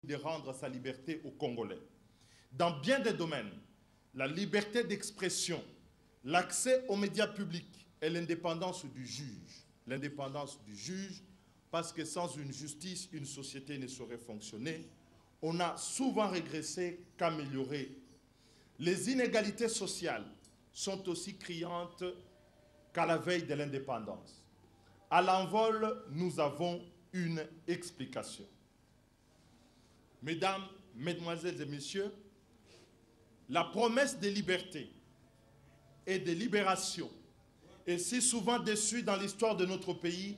de rendre sa liberté aux Congolais. Dans bien des domaines, la liberté d'expression, l'accès aux médias publics et l'indépendance du juge. L'indépendance du juge, parce que sans une justice, une société ne saurait fonctionner. On a souvent régressé qu'amélioré. Les inégalités sociales sont aussi criantes qu'à la veille de l'indépendance. À l'envol, nous avons une explication. Mesdames, Mesdemoiselles et Messieurs, la promesse de liberté et de libération est si souvent déçue dans l'histoire de notre pays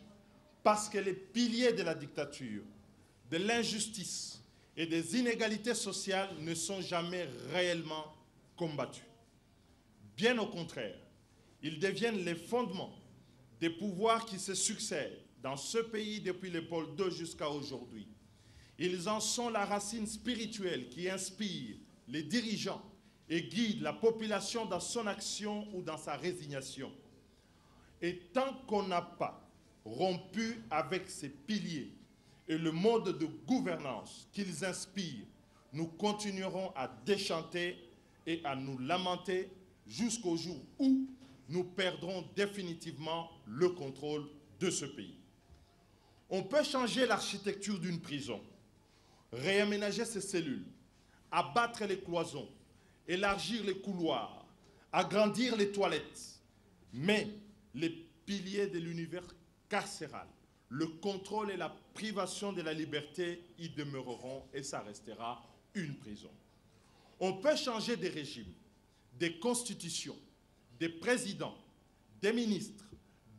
parce que les piliers de la dictature, de l'injustice et des inégalités sociales ne sont jamais réellement combattus. Bien au contraire, ils deviennent les fondements des pouvoirs qui se succèdent dans ce pays depuis l'époque II jusqu'à aujourd'hui. Ils en sont la racine spirituelle qui inspire les dirigeants et guide la population dans son action ou dans sa résignation. Et tant qu'on n'a pas rompu avec ces piliers et le mode de gouvernance qu'ils inspirent, nous continuerons à déchanter et à nous lamenter jusqu'au jour où nous perdrons définitivement le contrôle de ce pays. On peut changer l'architecture d'une prison, réaménager ses cellules, abattre les cloisons, élargir les couloirs, agrandir les toilettes, mais les piliers de l'univers carcéral, le contrôle et la privation de la liberté y demeureront et ça restera une prison. On peut changer des régimes, des constitutions, des présidents, des ministres,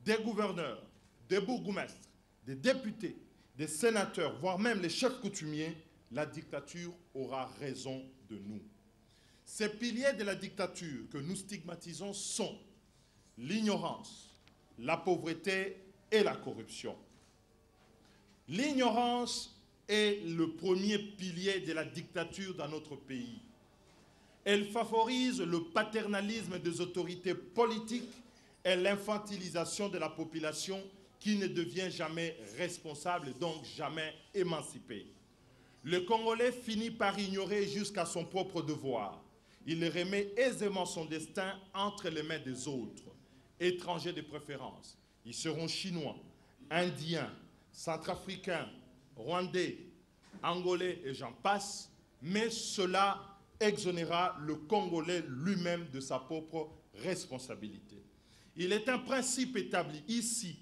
des gouverneurs, des bourgmestres, des députés, des sénateurs, voire même les chefs coutumiers, la dictature aura raison de nous. Ces piliers de la dictature que nous stigmatisons sont l'ignorance, la pauvreté et la corruption. L'ignorance est le premier pilier de la dictature dans notre pays. Elle favorise le paternalisme des autorités politiques et l'infantilisation de la population qui ne devient jamais responsable et donc jamais émancipée. Le Congolais finit par ignorer jusqu'à son propre devoir. Il remet aisément son destin entre les mains des autres, étrangers de préférence. Ils seront chinois, indiens, centrafricains, rwandais, angolais et j'en passe, mais cela exonéra le Congolais lui-même de sa propre responsabilité. Il est un principe établi ici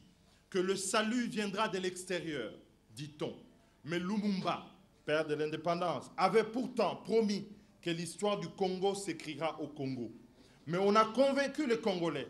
que le salut viendra de l'extérieur, dit-on. Mais Lumumba, père de l'indépendance, avait pourtant promis que l'histoire du Congo s'écrira au Congo. Mais on a convaincu les Congolais